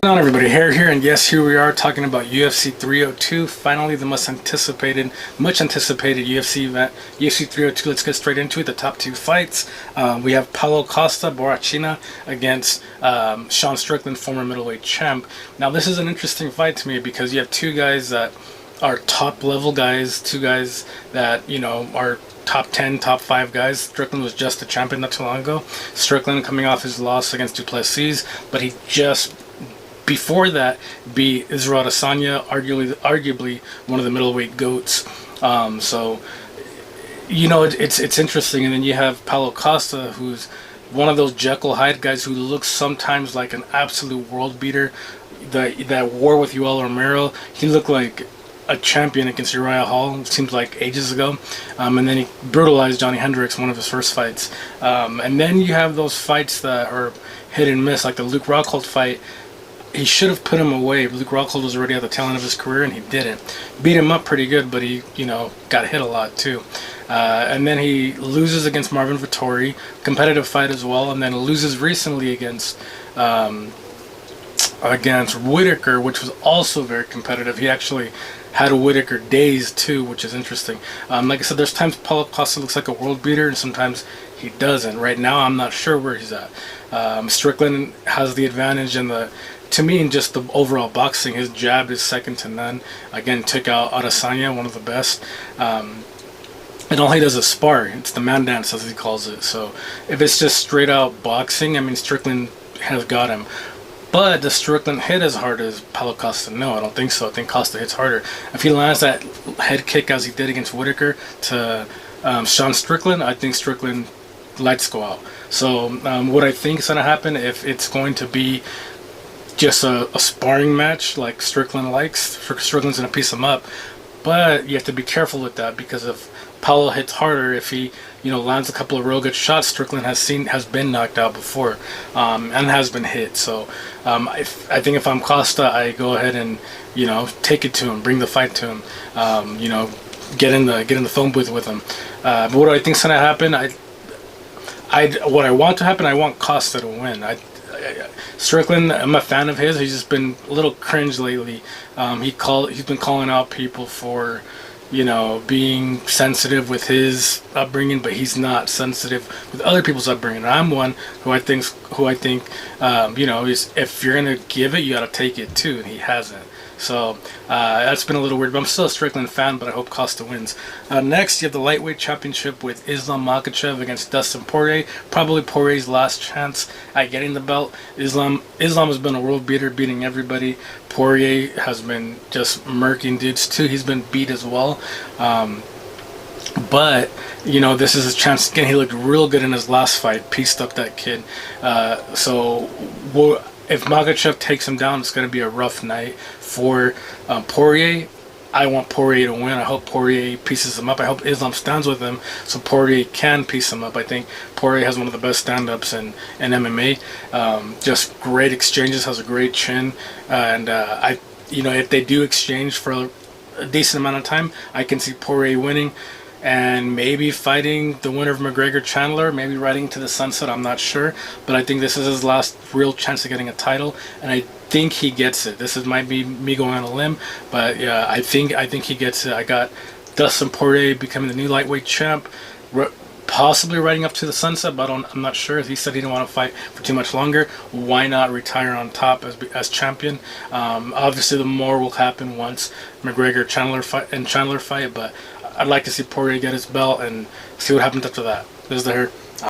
going on, everybody? Here, and yes, here we are talking about UFC 302. Finally, the much anticipated UFC event, UFC 302. Let's get straight into it. The top two fights. We have Paulo Costa Borrachina against Sean Strickland, former middleweight champ. Now, this is an interesting fight to me because you have two guys that are top level guys, two guys that, you know, are top 10, top 5 guys. Strickland was just a champion not too long ago. Strickland coming off his loss against Duplessis, but he just before that beat Israel Adesanya, arguably one of the middleweight goats. So you know, it's interesting. And then you have Paulo Costa, who's one of those Jekyll Hyde guys who looks sometimes like an absolute world beater. That war with Yoel Romero, he looked like a champion against Uriah Hall, it seems like ages ago. And then he brutalized Johnny Hendricks, one of his first fights. And then you have those fights that are hit and miss, like the Luke Rockhold fight. He should have put him away. Luke Rockhold was already at the tail end of his career, and he didn't. Beat him up pretty good, but he, you know, got hit a lot too. And then he loses against Marvin Vettori, competitive fight as well, and then loses recently against Whitaker, which was also very competitive. He actually had Whitaker dazed too, which is interesting. Like I said, there's times Paulo Costa looks like a world beater, and sometimes he doesn't. Right now, I'm not sure where he's at. Strickland has the advantage in to me, in just the overall boxing. His jab is second to none. Again, took out Adesanya, one of the best. And all he does is spar. It's the man dance, as he calls it. So if it's just straight out boxing, I mean, Strickland has got him. But does Strickland hit as hard as Paulo Costa? No, I don't think so. I think Costa hits harder. If he lands that head kick as he did against Whitaker to Sean Strickland, I think Strickland lights go out. So what I think is going to happen, if it's going to be just a sparring match like Strickland likes, Strickland's going to piece him up. But you have to be careful with that, because if Paulo hits harder, if he, you know, lands a couple of real good shots, Strickland has been knocked out before, and has been hit. So I think if I'm Costa, I go ahead and, you know, take it to him, bring the fight to him, you know, get in the phone booth with him. But what do I think's gonna happen? What I want to happen, I want Costa to win. Strickland, I'm a fan of his. He's just been a little cringe lately. He's been calling out people for, you know, being sensitive with his upbringing, but he's not sensitive with other people's upbringing. And I'm one who I think, you know, is, if you're gonna give it, you gotta take it too, and he hasn't. So that's been a little weird, but I'm still a Strickland fan, but I hope Costa wins. Next, you have the lightweight championship with Islam Makhachev against Dustin Poirier. Probably Poirier's last chance at getting the belt. Islam has been a world beater, beating everybody. Poirier has been just murking dudes too. He's been beat as well. But, you know, this is his chance again. He looked real good in his last fight, pieced up that kid. If Makhachev takes him down, it's going to be a rough night for Poirier. I want Poirier to win. I hope Poirier pieces him up. I hope Islam stands with him so Poirier can piece him up. I think Poirier has one of the best stand-ups in MMA. Just great exchanges, has a great chin. And, you know, if they do exchange for a decent amount of time, I can see Poirier winning and maybe fighting the winner of McGregor-Chandler, maybe riding to the sunset, I'm not sure. But I think this is his last real chance of getting a title, and I think he gets it. Might be me going on a limb, but yeah, I think he gets it. I got Dustin Poirier becoming the new lightweight champ, possibly riding up to the sunset, but I'm not sure. He said he didn't want to fight for too much longer. Why not retire on top as champion? Obviously, the more will happen once McGregor-Chandler fight, but I'd like to see Poirier get his belt and see what happens after that. This is the Herd.